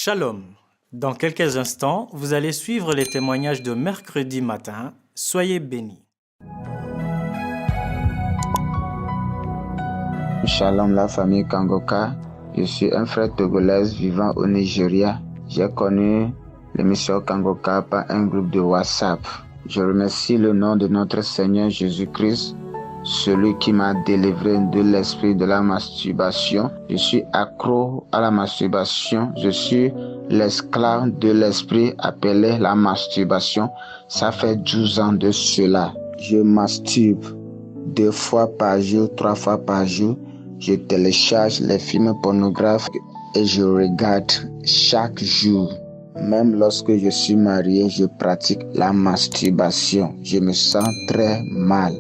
Shalom. Dans quelques instants, vous allez suivre les témoignages de mercredi matin. Soyez bénis. Shalom la famille Kangoka. Je suis un frère togolais vivant au Nigeria. J'ai connu l'émission Kangoka par un groupe de WhatsApp. Je remercie le nom de notre Seigneur Jésus-Christ, celui qui m'a délivré de l'esprit de la masturbation. Je suis accro à la masturbation. Je suis l'esclave de l'esprit appelé la masturbation. Ça fait 12 ans de cela. Je masturbe 2 fois par jour, 3 fois par jour. Je télécharge les films pornographes et je regarde chaque jour. Même lorsque je suis marié, je pratique la masturbation. Je me sens très mal,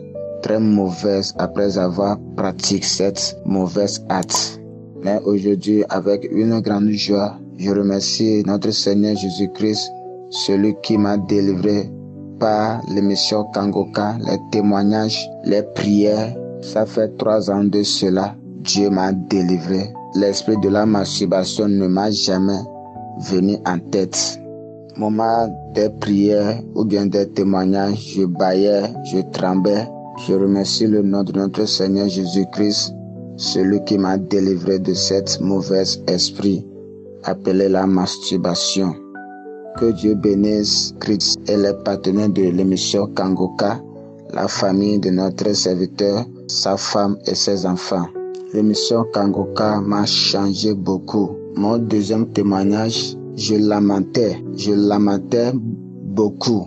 très mauvaise après avoir pratiqué cette mauvaise acte. Mais aujourd'hui, avec une grande joie, je remercie notre Seigneur Jésus-Christ, celui qui m'a délivré par l'émission Kangoka, les témoignages, les prières. Ça fait 3 ans de cela. Dieu m'a délivré. L'esprit de la masturbation ne m'a jamais venu en tête. Moment des prières ou bien des témoignages, je bâillais, je tremblais. Je remercie le nom de notre Seigneur Jésus-Christ, celui qui m'a délivré de cette mauvaise esprit appelé la masturbation. Que Dieu bénisse Christ et les partenaires de l'émission Kangoka, la famille de notre serviteur, sa femme et ses enfants. L'émission Kangoka m'a changé beaucoup. Mon deuxième témoignage, je lamentais beaucoup.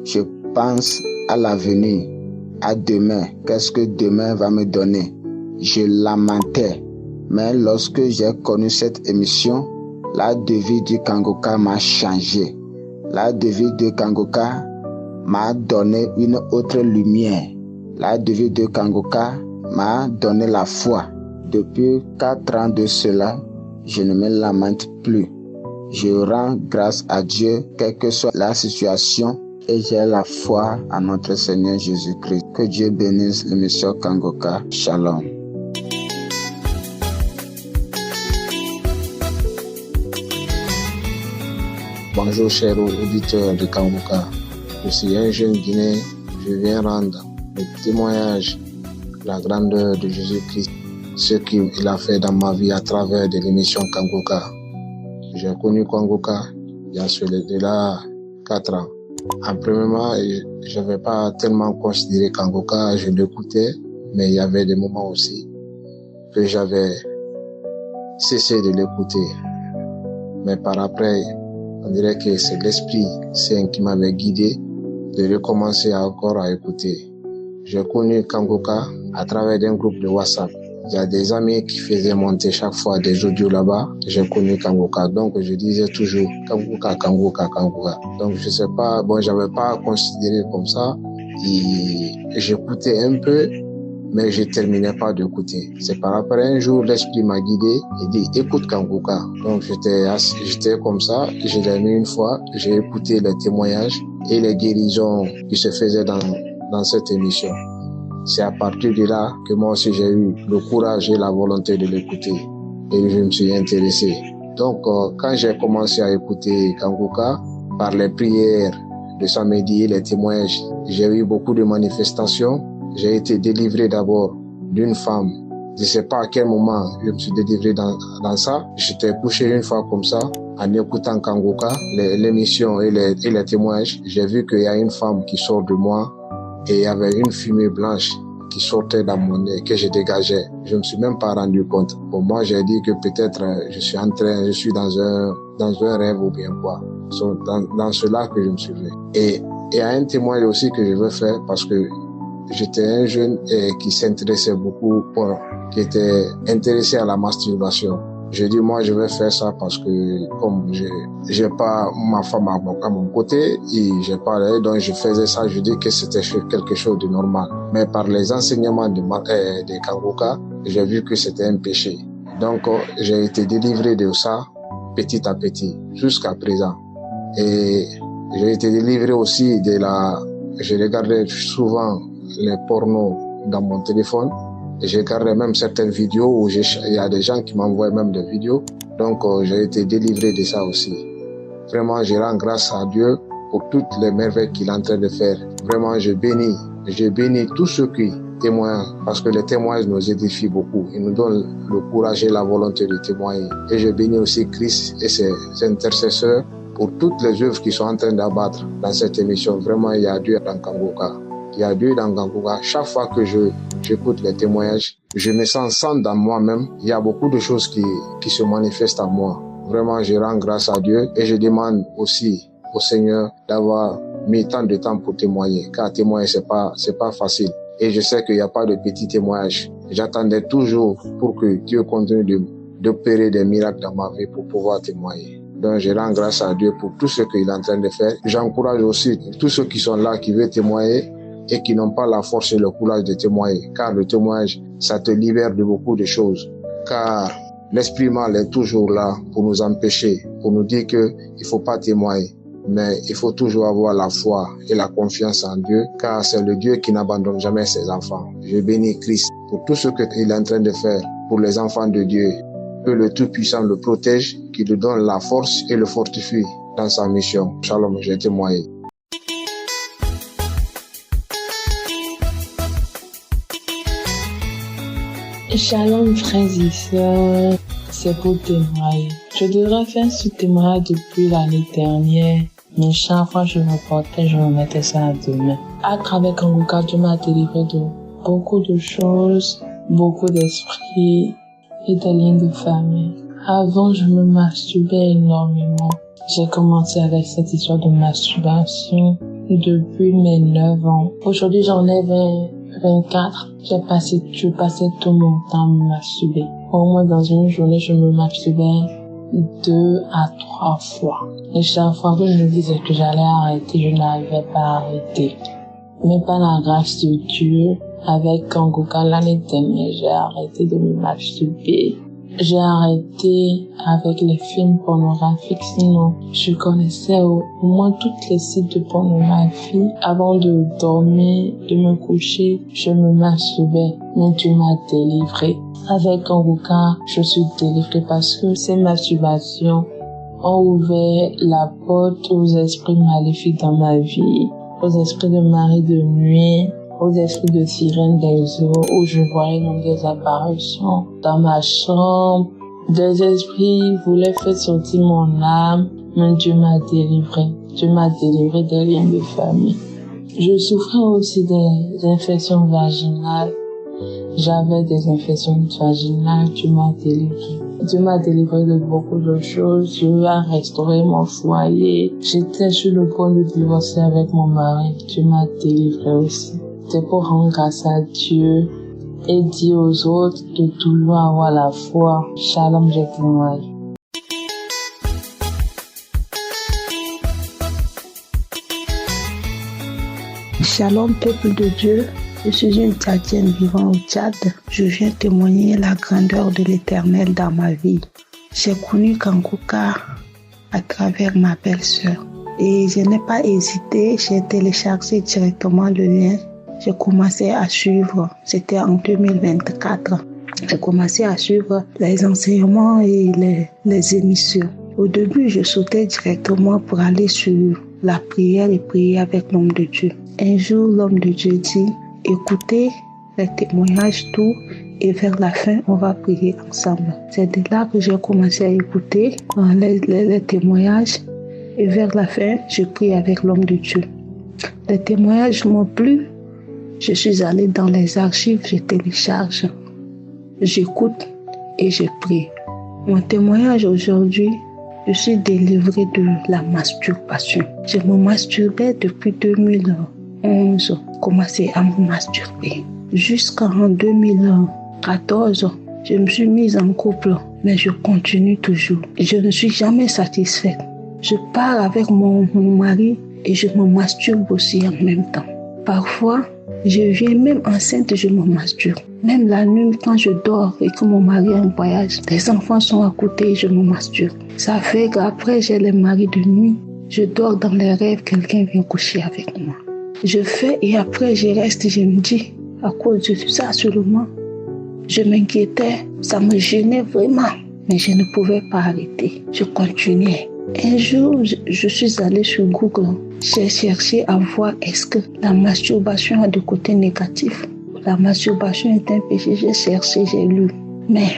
Je pense à l'avenir, à demain. Qu'est-ce que demain va me donner? Je lamentais. Mais lorsque j'ai connu cette émission, la devise du Kangoka m'a changé. La devise de Kangoka m'a donné une autre lumière. La devise de Kangoka m'a donné la foi. Depuis 4 ans de cela, je ne me lamente plus. Je rends grâce à Dieu, quelle que soit la situation, et j'ai la foi en notre Seigneur Jésus-Christ. Que Dieu bénisse l'émission Kangoka. Shalom. Bonjour chers auditeurs de Kangoka. Je suis un jeune Guinéen. Je viens rendre le témoignage de la grandeur de Jésus-Christ, ce qu'il a fait dans ma vie à travers de l'émission Kangoka. J'ai connu Kangoka il y a cela 4 ans. En premièrement, je n'avais pas tellement considéré Kangoka, je l'écoutais, mais il y avait des moments aussi que j'avais cessé de l'écouter. Mais par après, on dirait que c'est l'Esprit Saint qui m'avait guidé de recommencer encore à écouter. J'ai connu Kangoka à travers un groupe de WhatsApp. Il y a des amis qui faisaient monter chaque fois des audios là-bas. J'ai connu Kangoka. Donc, je disais toujours Kangoka, Kangoka, Kangoka. Donc, je sais pas, j'avais pas considéré comme ça. Et j'écoutais un peu, mais je terminais pas d'écouter. C'est par après un jour, l'Esprit m'a guidé et dit, écoute Kangoka. Donc, j'étais comme ça. Je l'ai mis une fois. J'ai écouté les témoignages et les guérisons qui se faisaient dans cette émission. C'est à partir de là que moi aussi j'ai eu le courage et la volonté de l'écouter. Et je me suis intéressé. Donc, quand j'ai commencé à écouter Kangoka, par les prières de samedi et les témoignages, j'ai eu beaucoup de manifestations. J'ai été délivré d'abord d'une femme. Je ne sais pas à quel moment je me suis délivré dans ça. J'étais couché une fois comme ça, en écoutant Kangoka, l'émission et les témoignages. J'ai vu qu'il y a une femme qui sort de moi. Et il y avait une fumée blanche qui sortait dans mon nez, que je dégageais. Je me suis même pas rendu compte. Pour moi, j'ai dit que peut-être je suis dans un rêve ou bien quoi. C'est dans cela que je me suis vu. Et il y a un témoignage aussi que je veux faire parce que j'étais un jeune qui s'intéressait beaucoup, qui était intéressé à la masturbation. Je dis, moi, je vais faire ça parce que comme j'ai pas ma femme à mon côté et j'ai pas, donc je faisais ça, je dis que c'était quelque chose de normal. Mais par les enseignements de Kangoka, j'ai vu que c'était un péché. Donc, j'ai été délivré de ça petit à petit, jusqu'à présent. Et j'ai été délivré aussi je regardais souvent les pornos dans mon téléphone. J'ai regardé même certaines vidéos où il y a des gens qui m'envoient même des vidéos Donc, j'ai été délivré de ça aussi. Vraiment, je rends grâce à Dieu pour toutes les merveilles qu'il est en train de faire. Vraiment, je bénis tous ceux qui témoignent, parce que les témoignages nous édifient beaucoup. Ils nous donnent le courage et la volonté de témoigner. Et je bénis aussi Christ et ses intercesseurs pour toutes les œuvres qu'ils sont en train d'abattre dans cette émission. Vraiment, il y a Dieu dans Kangoka. Il y a Dieu dans Kangoka. Chaque fois que j'écoute les témoignages, je me sens dans moi-même. Il y a beaucoup de choses qui se manifestent en moi. Vraiment, je rends grâce à Dieu et je demande aussi au Seigneur d'avoir mis tant de temps pour témoigner. Car témoigner, c'est pas facile. Et je sais qu'il n'y a pas de petits témoignages. J'attendais toujours pour que Dieu continue d'opérer des miracles dans ma vie pour pouvoir témoigner. Donc, je rends grâce à Dieu pour tout ce qu'il est en train de faire. J'encourage aussi tous ceux qui sont là, qui veulent témoigner et qui n'ont pas la force et le courage de témoigner. Car le témoignage, ça te libère de beaucoup de choses. Car l'esprit mal est toujours là pour nous empêcher, pour nous dire qu'il ne faut pas témoigner. Mais il faut toujours avoir la foi et la confiance en Dieu, car c'est le Dieu qui n'abandonne jamais ses enfants. Je bénis Christ pour tout ce qu'il est en train de faire pour les enfants de Dieu. Que le Tout-Puissant le protège, qu'il lui donne la force et le fortifie dans sa mission. Shalom, j'ai témoigné. Shalom frères et sœurs, c'est pour témoigner. Je devrais faire ce témoignage depuis l'année dernière, mais chaque fois je me portais, je me mettais ça à demain. À travers Kangoka, Dieu m'a délivré de beaucoup de choses, beaucoup d'esprits et des liens de famille. Avant, je me masturbais énormément. J'ai commencé avec cette histoire de masturbation depuis mes 9 ans. Aujourd'hui, j'en ai 24. Je passais tout mon temps à me masturber. Au moins dans une journée, je me masturbais 2 à 3 fois. Et chaque fois que je me disais que j'allais arrêter, je n'arrivais pas à arrêter. Mais par la grâce de Dieu, avec Kangoka l'année dernière, j'ai arrêté de me masturber. J'ai arrêté avec les films pornographiques, sinon je connaissais au moins toutes les sites de pornographie. Avant de dormir, de me coucher, je me masturbais, mais Dieu m'a délivré. Avec Kangoka, je suis délivrée parce que ces masturbations ont ouvert la porte aux esprits maléfiques dans ma vie, aux esprits de mari de nuit, aux esprits de sirène des eaux, où je voyais donc des apparitions dans ma chambre. Des esprits voulaient faire sortir mon âme, mais Dieu m'a délivré. Dieu m'a délivré des liens de famille. Je souffrais aussi des infections vaginales. J'avais des infections vaginales, Dieu m'a délivré. Dieu m'a délivré de beaucoup de choses. Dieu a restauré mon foyer. J'étais sur le point de divorcer avec mon mari. Dieu m'a délivré aussi. C'est pour rendre grâce à Dieu et dire aux autres de toujours avoir la foi. Shalom, j'ai témoigné. Shalom, peuple de Dieu. Je suis une Tchadienne vivant au Tchad. Je viens témoigner la grandeur de l'Éternel dans ma vie. J'ai connu Kangoka à travers ma belle-sœur. Et je n'ai pas hésité, j'ai téléchargé directement le lien. J'ai commencé à suivre, c'était en 2024. J'ai commencé à suivre les enseignements et les émissions. Au début, je sautais directement pour aller sur la prière et prier avec l'homme de Dieu. Un jour, l'homme de Dieu dit, écoutez les témoignages, tout, et vers la fin, on va prier ensemble. C'est de là que j'ai commencé à écouter les témoignages, et vers la fin, je prie avec l'homme de Dieu. Les témoignages m'ont plu. Je suis allée dans les archives, je télécharge, j'écoute et je prie. Mon témoignage aujourd'hui, je suis délivrée de la masturbation. Je me masturbais depuis 2011, commencé à me masturber. Jusqu'en 2014, je me suis mise en couple, mais je continue toujours. Je ne suis jamais satisfaite. Je pars avec mon mari et je me masturbe aussi en même temps. Parfois, je viens même enceinte, je me masturbe. Même la nuit, quand je dors et que mon mari est en voyage, les enfants sont à côté et je me masturbe. Ça fait qu'après, j'ai les maris de nuit. Je dors dans les rêves, quelqu'un vient coucher avec moi. Je fais et après, je reste, je me dis, à cause de ça seulement, je m'inquiétais, ça me gênait vraiment. Mais je ne pouvais pas arrêter. Je continuais. Un jour, je suis allée sur Google. J'ai cherché à voir est-ce que la masturbation a des côtés négatifs. La masturbation est un péché. J'ai cherché, j'ai lu. Mais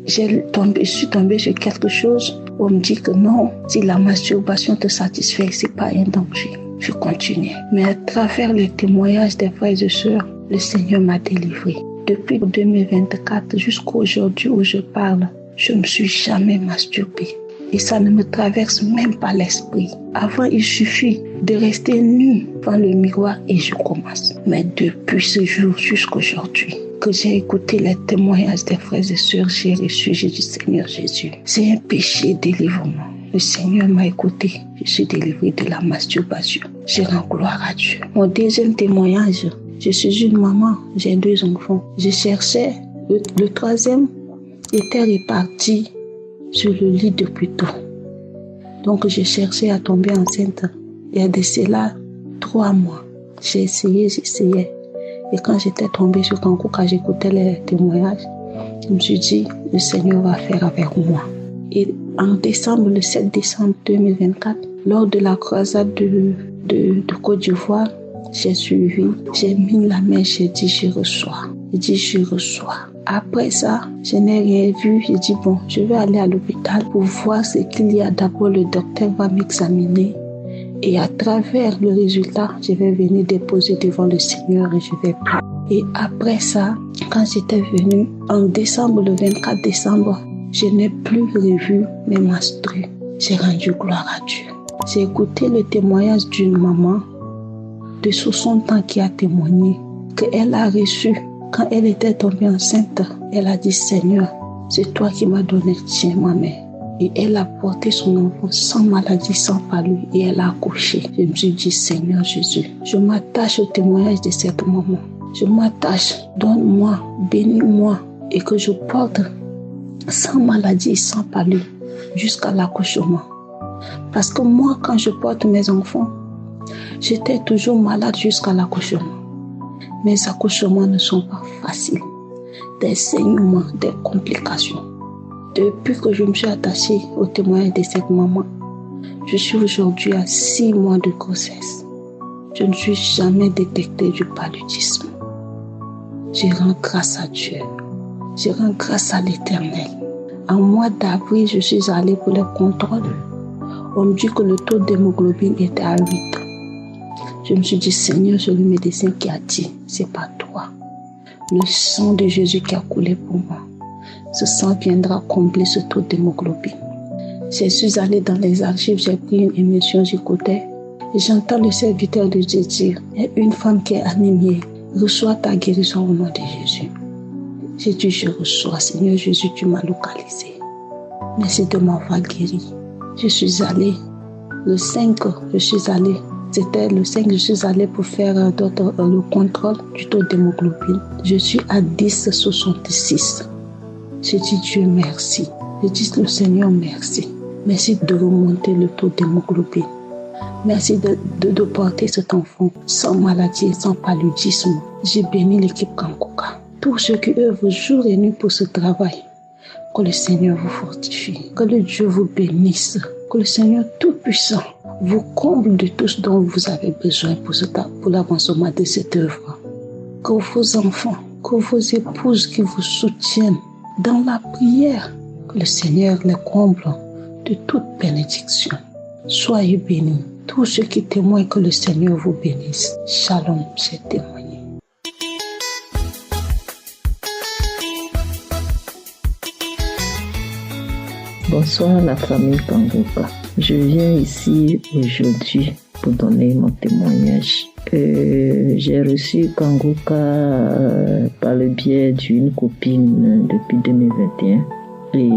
je suis tombée sur quelque chose où on me dit que non, si la masturbation te satisfait, c'est pas un danger. Je continuais. Mais à travers les témoignages des frères et sœurs, le Seigneur m'a délivré. Depuis 2024 jusqu'à aujourd'hui où je parle, je ne me suis jamais masturbée. Et ça ne me traverse même pas l'esprit. Avant, il suffit de rester nu devant le miroir et je commence. Mais depuis ce jour jusqu'à aujourd'hui, que j'ai écouté les témoignages des frères et sœurs, j'ai reçu, j'ai dit Seigneur Jésus, c'est un péché, délivre-moi. Le Seigneur m'a écouté, je suis délivrée de la masturbation. Je rends gloire à Dieu. Mon deuxième témoignage, je suis une maman, j'ai 2 enfants. Je cherchais, le troisième était réparti sur le lit depuis tôt. Donc je cherchais à tomber enceinte. Il y a de cela 3 mois. J'ai essayé. Et quand j'étais tombée sur Kankou, quand j'écoutais les témoignages, je me suis dit, le Seigneur va faire avec moi. Et en décembre, le 7 décembre 2024, lors de la croisade de Côte d'Ivoire, j'ai suivi, j'ai mis la main, j'ai dit je reçois. Après ça, je n'ai rien vu. J'ai dit bon, je vais aller à l'hôpital pour voir ce qu'il y a. D'abord, le docteur va m'examiner. Et à travers le résultat, je vais venir déposer devant le Seigneur et je vais prier. Et après ça, quand j'étais venue, en décembre, le 24 décembre, je n'ai plus revu mes menstrues. J'ai rendu gloire à Dieu. J'ai écouté le témoignage d'une maman de 60 ans qui a témoigné qu'elle a reçu, quand elle était tombée enceinte, elle a dit Seigneur, c'est toi qui m'as donné, tiens ma mère. Et elle a porté son enfant sans maladie, sans palud, et elle a accouché. Je me suis dit Seigneur Jésus, je m'attache au témoignage de cette maman. Je m'attache, donne-moi, bénis-moi, et que je porte sans maladie et sans palud jusqu'à l'accouchement. Parce que moi, quand je porte mes enfants, j'étais toujours malade jusqu'à l'accouchement. Mes accouchements ne sont pas faciles. Des saignements, des complications. Depuis que je me suis attachée au témoignage de cette maman, je suis aujourd'hui à 6 mois de grossesse. Je ne suis jamais détectée du paludisme. Je rends grâce à Dieu. Je rends grâce à l'Éternel. En mois d'avril, je suis allée pour le contrôle. On me dit que le taux d'hémoglobine était à 8. Je me suis dit, Seigneur, c'est le médecin qui a dit, c'est pas toi. Le sang de Jésus qui a coulé pour moi. Ce sang viendra combler ce taux d'hémoglobine. Je suis allée dans les archives, j'ai pris une émission, j'écoutais. Et j'entends le serviteur de Dieu dire, il y a une femme qui est anémiée, reçois ta guérison au nom de Jésus. J'ai dit, je reçois, Seigneur Jésus, tu m'as localisé. Merci de m'avoir guéri. Je suis allée, le 5, je suis allée pour faire le contrôle du taux d'hémoglobine. Je suis à 10,66. J'ai dit Dieu merci. J'ai dit le Seigneur merci. Merci de remonter le taux d'hémoglobine. Merci de porter cet enfant sans maladie et sans paludisme. J'ai béni l'équipe Kankouka. Tous ceux qui œuvrent jour et nuit pour ce travail. Que le Seigneur vous fortifie. Que le Dieu vous bénisse. Que le Seigneur Tout-Puissant vous comble de tout ce dont vous avez besoin pour l'avancement de cette œuvre. Que vos enfants, que vos épouses qui vous soutiennent dans la prière, que le Seigneur les comble de toute bénédiction. Soyez bénis. Tous ceux qui témoignent, que le Seigneur vous bénisse. Shalom, j'ai témoigné. Bonsoir la famille Kangoka. Je viens ici aujourd'hui pour donner mon témoignage. J'ai reçu Kangoka par le biais d'une copine depuis 2021. Et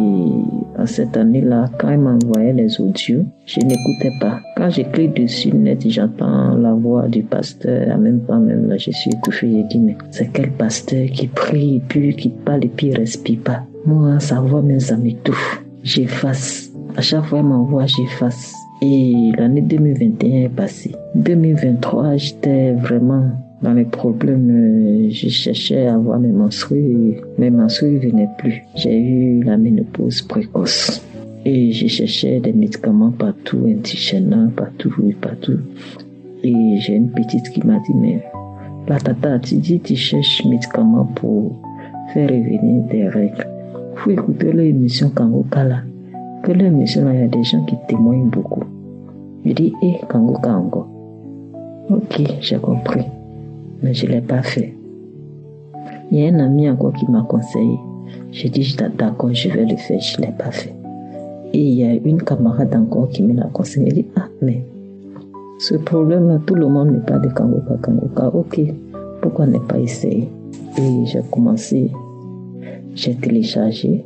en cette année-là, quand elle m'envoyait les audios, je n'écoutais pas. Quand je clique dessus net, j'entends la voix du pasteur. En même temps, même là, je suis étouffée. J'ai dit, mais c'est quel pasteur qui prie et puis qui parle et puis il respire pas. Moi, sa voix même, ça m'étouffe. J'efface. À chaque fois, elle m'envoie, j'efface. Et l'année 2021 est passée. 2023, j'étais vraiment Dans les problèmes, je cherchais à avoir mes menstrues ne venaient plus. J'ai eu la ménopause précoce. Et je cherchais des médicaments partout, indigènes, partout. Et j'ai une petite qui m'a dit, mais la tata, tu dis tu cherches médicaments pour faire revenir tes règles. Il faut écouter l'émission Kangoka là. Que l'émission là, il y a des gens qui témoignent beaucoup. Je dis, Kangoka encore. Ok, j'ai compris. Mais je ne l'ai pas fait. Il y a un ami encore qui m'a conseillé. J'ai dit, d'accord, je vais le faire, je ne l'ai pas fait. Et il y a une camarade encore qui me l'a conseillé. Elle dit, mais ce problème-là, tout le monde ne parle de Kangoka. Ok, pourquoi ne pas essayer? Et j'ai commencé, j'ai téléchargé.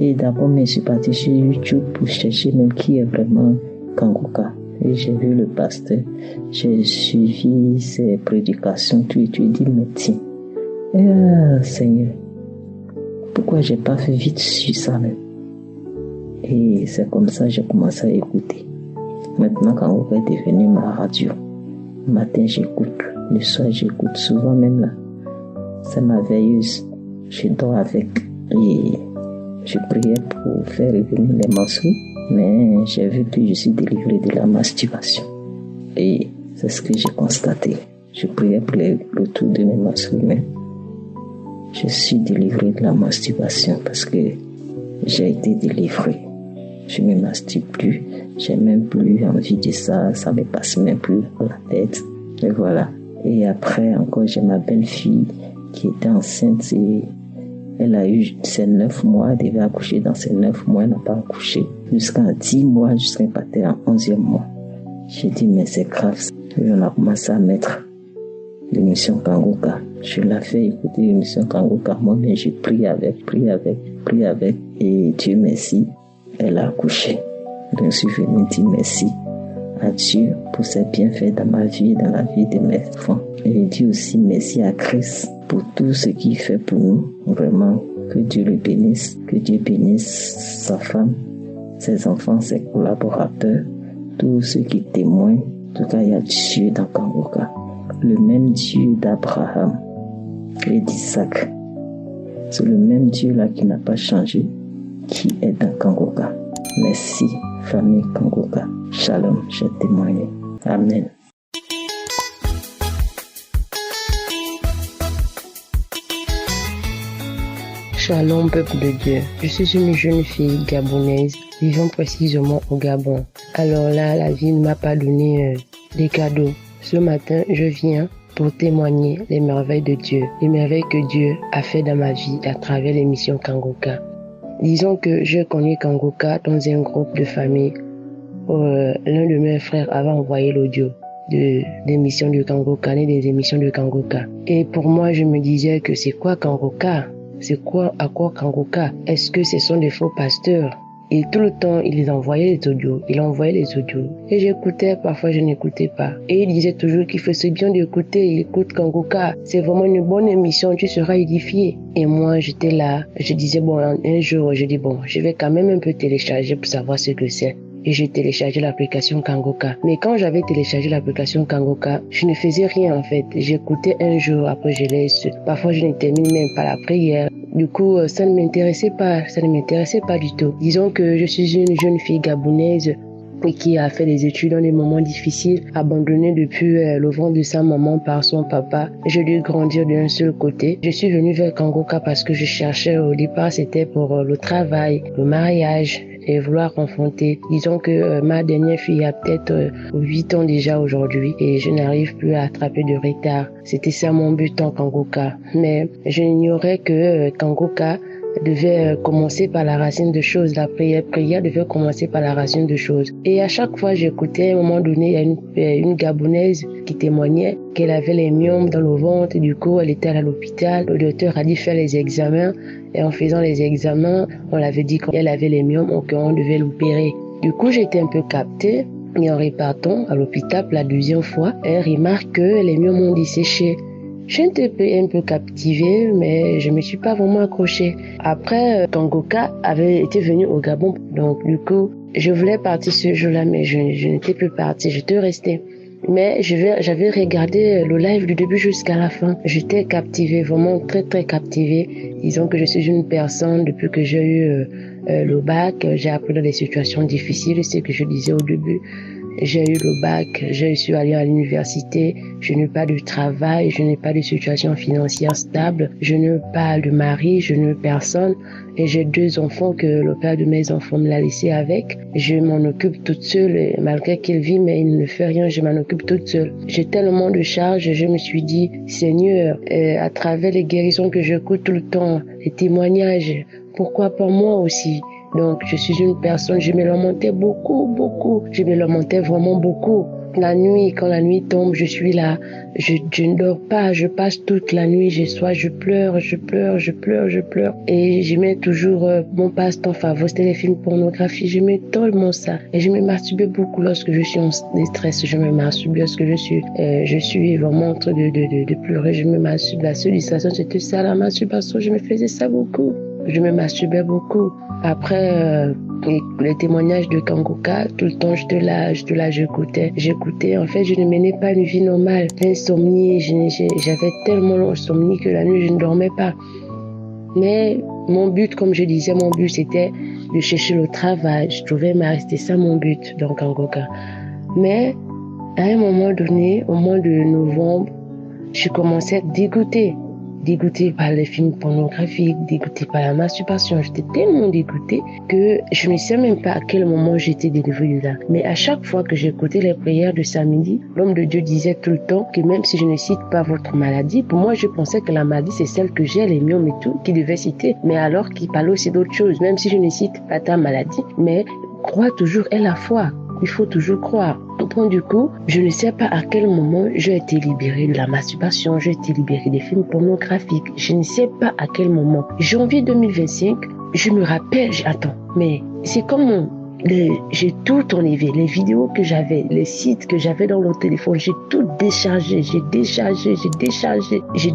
Et d'abord, je suis partie sur YouTube pour chercher même qui est vraiment Kangoka. Et j'ai vu le pasteur, j'ai suivi ses prédications, tout, et tu dis, mais tiens, Seigneur, pourquoi j'ai pas fait vite sur ça même? Et c'est comme ça que j'ai commencé à écouter. Maintenant, Kangoka est devenu ma radio. Le matin, j'écoute, le soir, j'écoute, souvent même là. C'est ma veilleuse, je dors avec. Et je priais pour faire revenir les menstrues. Mais j'ai vu que je suis délivré de la masturbation. Et c'est ce que j'ai constaté. Je priais pour le retour de mes menstrues, mais je suis délivré de la masturbation parce que j'ai été délivré. Je ne me masturbe plus. J'ai même plus envie de ça. Ça me passe même plus dans la tête. Et voilà. Et après, encore, j'ai ma belle-fille qui était enceinte et elle a eu ses 9 mois, elle devait accoucher dans ses 9 mois, elle n'a pas accouché. Jusqu'à 10 mois, jusqu'à partir en 11e mois. J'ai dit, mais c'est grave. Et on a commencé à mettre l'émission Kangoka. Je l'ai fait écouter l'émission Kangoka. Moi-même, j'ai prié avec. Et Dieu merci, elle a accouché. Donc, je suis venu dire merci à Dieu pour ses bienfaits dans ma vie, dans la vie de mes enfants. Et je dis aussi merci à Christ pour tout ce qu'il fait pour nous. Vraiment, que Dieu le bénisse, que Dieu bénisse sa femme, ses enfants, ses collaborateurs, tous ceux qui témoignent. En tout cas, il y a Dieu dans Kangoka. Le même Dieu d'Abraham et d'Isaac. C'est le même Dieu là qui n'a pas changé, qui est dans Kangoka. Merci, famille Kangoka. Shalom, j'ai témoigné. Amen. Shalom, peuple de Dieu. Je suis une jeune fille gabonaise vivant précisément au Gabon. Alors là, la vie ne m'a pas donné des cadeaux. Ce matin, je viens pour témoigner les merveilles de Dieu, les merveilles que Dieu a fait dans ma vie à travers l'émission Kangoka. Disons que j'ai connu Kangoka dans un groupe de famille. L'un de mes frères avait envoyé l'audio des émissions de Kangoka, des émissions de Kangoka. Et pour moi, je me disais que c'est quoi Kangoka? C'est quoi, à quoi Kangoka? Est-ce que ce sont des faux pasteurs? Et tout le temps, il envoyait les audios. Et j'écoutais, parfois je n'écoutais pas. Et il disait toujours qu'il faisait bien d'écouter. Écoute Kangoka, c'est vraiment une bonne émission, tu seras édifié. Et moi, j'étais là, je disais, un jour, je vais quand même un peu télécharger pour savoir ce que c'est. Et j'ai téléchargé l'application Kangoka. Mais quand j'avais téléchargé l'application Kangoka, je ne faisais rien en fait. J'écoutais un jour, après je laisse. Parfois je ne termine même pas la prière. Du coup, ça ne m'intéressait pas du tout. Disons que je suis une jeune fille gabonaise qui a fait des études dans des moments difficiles, abandonnée depuis le ventre de sa maman par son papa. J'ai dû grandir d'un seul côté. Je suis venue vers Kangoka parce que je cherchais au départ, c'était pour le travail, le mariage et vouloir confronter. Disons que ma dernière fille a peut-être 8 ans déjà aujourd'hui et je n'arrive plus à attraper de retard. C'était ça mon but en Kangoka. Mais je n'ignorais que Kangoka devait commencer par la racine de choses. La prière devait commencer par la racine de choses. Et à chaque fois, j'écoutais, à un moment donné, il y a une Gabonaise qui témoignait qu'elle avait les myomes dans le ventre. Et du coup, elle était à l'hôpital. Le docteur a dit faire les examens. Et en faisant les examens, on l'avait dit qu'elle avait les myomes, qu'on devait l'opérer. Du coup, j'étais un peu captée. Et en repartant à l'hôpital pour la deuxième fois, elle remarque que les myomes ont desséché. J'étais un peu captivée, mais je me suis pas vraiment accrochée. Après, Kangoka avait été venu au Gabon. Donc, du coup, je voulais partir ce jour-là, mais je n'étais plus partie. J'étais restée. Mais j'avais regardé le live du début jusqu'à la fin. J'étais captivée, vraiment très très captivée. Disons que je suis une personne, depuis que j'ai eu le bac, j'ai appris dans des situations difficiles, c'est ce que je disais au début. J'ai eu le bac, j'ai su aller à l'université, je n'ai pas de travail, je n'ai pas de situation financière stable, je n'ai pas de mari, je n'ai personne et j'ai 2 enfants que le père de mes enfants me l'a laissé avec. Je m'en occupe toute seule et malgré qu'il vit mais il ne fait rien, je m'en occupe toute seule. J'ai tellement de charges, je me suis dit, Seigneur, à travers les guérisons que j'écoute tout le temps, les témoignages, pourquoi pas moi aussi? Donc, je suis une personne, je me lamentais beaucoup. Je me lamentais vraiment beaucoup. La nuit, quand la nuit tombe, je suis là. Je ne dors pas, je passe toute la nuit, je pleure. Et je mets toujours mon passe-temps favori, c'était les films pornographiques. Je mets tellement ça. Et je me masturbais beaucoup lorsque je suis en stress. Je me masturbe lorsque je suis vraiment en train de pleurer. Je me masturbe. La seule distraction, c'était ça, la masturbation. Je me faisais ça beaucoup. Je me masturbais beaucoup. Après, les témoignages de Kangoka, tout le temps, j'écoutais. En fait, je ne menais pas une vie normale. L'insomnie, j'avais tellement d'insomnie que la nuit, je ne dormais pas. Mais mon but, comme je disais, c'était de chercher le travail. Je trouvais, mais c'était ça mon but dans Kangoka. Mais, à un moment donné, au mois de novembre, je commençais à être dégoûtée par les films pornographiques, dégoûtée par la masturbation. J'étais tellement dégoûtée que je ne sais même pas à quel moment j'étais délivrée de là. Mais à chaque fois que j'écoutais les prières de samedi, l'homme de Dieu disait tout le temps que même si je ne cite pas votre maladie, pour moi je pensais que la maladie c'est celle que j'ai, les myomes et tout, qu'il devait citer, mais alors qu'il parlait aussi d'autres choses, même si je ne cite pas ta maladie, mais crois toujours et la foi. Il faut toujours croire. Donc, du coup, je ne sais pas à quel moment j'ai été libérée de la masturbation, j'ai été libérée des films pornographiques. Je ne sais pas à quel moment. Janvier 2025, je me rappelle, mais c'est comme j'ai tout enlevé, les vidéos que j'avais, les sites que j'avais dans mon téléphone, j'ai tout déchargé, j'ai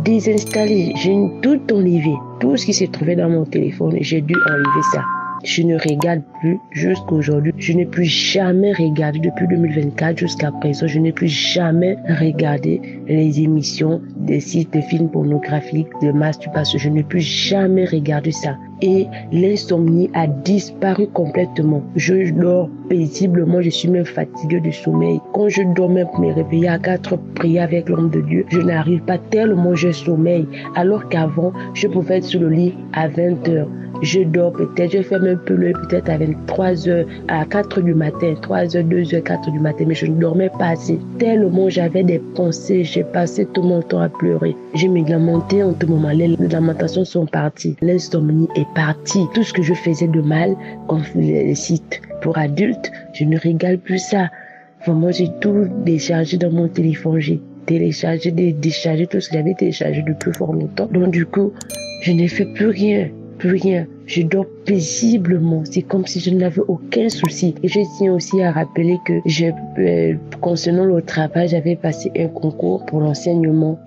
désinstallé, j'ai tout enlevé. Tout ce qui se trouvait dans mon téléphone, j'ai dû enlever ça. Je ne regarde plus jusqu'à aujourd'hui. Je n'ai plus jamais regardé depuis 2024 jusqu'à présent. Je n'ai plus jamais regardé les émissions des sites de films pornographiques, de masturbation. Je n'ai plus jamais regardé ça. Et l'insomnie a disparu complètement. Je dors paisiblement. Je suis même fatiguée du sommeil. Quand je dors même pour me réveiller à 4 prier avec l'homme de Dieu, je n'arrive pas tellement je sommeil. Alors qu'avant, je pouvais être sur le lit à 20 heures. Je dors peut-être, je ferme un peu l'œil peut-être à 23 heures, à 4 du matin, 3 heures, 2 heures, 4 du matin, mais je ne dormais pas assez. Tellement j'avais des pensées, j'ai passé tout mon temps à pleurer. Je me lamentais en tout moment, les lamentations sont parties, l'insomnie est partie. Tout ce que je faisais de mal, comme les sites pour adultes, je ne regarde plus ça. Vraiment, j'ai tout déchargé dans mon téléphone, j'ai téléchargé, déchargé tout ce que j'avais téléchargé depuis fort longtemps. Donc du coup, je n'ai fait plus rien. Je dors paisiblement. C'est comme si je n'avais aucun souci. Et je tiens aussi à rappeler que concernant le travail, j'avais passé un concours pour l'enseignement.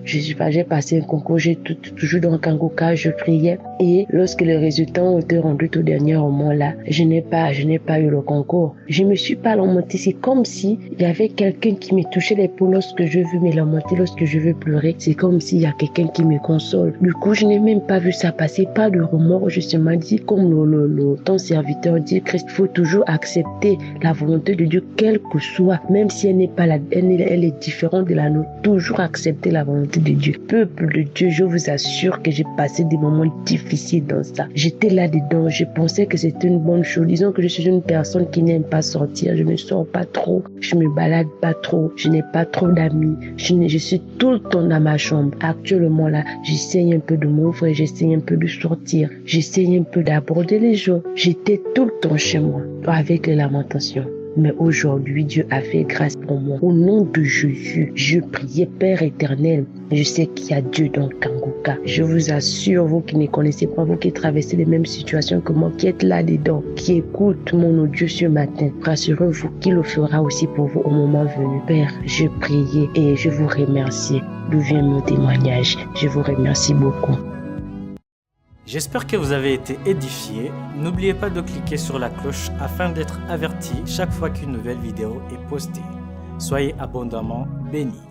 J'ai passé un concours, j'ai toujours dans Kangoka, je priais. Et lorsque les résultats ont été rendus au dernier moment là, je n'ai pas eu le concours. Je me suis pas lamentée. C'est comme si il y avait quelqu'un qui me touchait l'épaule lorsque je veux me lamenter, lorsque je veux pleurer. C'est comme s'il y a quelqu'un qui me console. Du coup, je n'ai même pas vu ça passer, pas de remords. Je me dis, comme ton serviteur dit, Christ, il faut toujours accepter la volonté de Dieu, quelle que soit, même si elle n'est pas elle est différente de la nôtre. Toujours accepter la volonté de Dieu. Peuple de Dieu, je vous assure que j'ai passé des moments difficiles dans ça. J'étais là-dedans, je pensais que c'était une bonne chose. Disons que je suis une personne qui n'aime pas sortir, je ne sors pas trop, je me balade pas trop, je n'ai pas trop d'amis, je suis tout le temps dans ma chambre. Actuellement là, j'essaye un peu de m'ouvrir, j'essaye un peu de sortir, j'essaye un peu d'aborder les gens. J'étais tout le temps chez moi, avec les lamentations. Mais aujourd'hui, Dieu a fait grâce pour moi. Au nom de Jésus, je priais, Père éternel. Je sais qu'il y a Dieu dans Kangoka. Je vous assure, vous qui ne connaissez pas, vous qui traversez les mêmes situations que moi, qui êtes là-dedans, qui écoute mon audio ce matin, rassurez-vous qu'il le fera aussi pour vous au moment venu. Père, je priais et je vous remercie. D'où vient mon témoignage. Je vous remercie beaucoup. J'espère que vous avez été édifiés. N'oubliez pas de cliquer sur la cloche afin d'être averti chaque fois qu'une nouvelle vidéo est postée. Soyez abondamment bénis.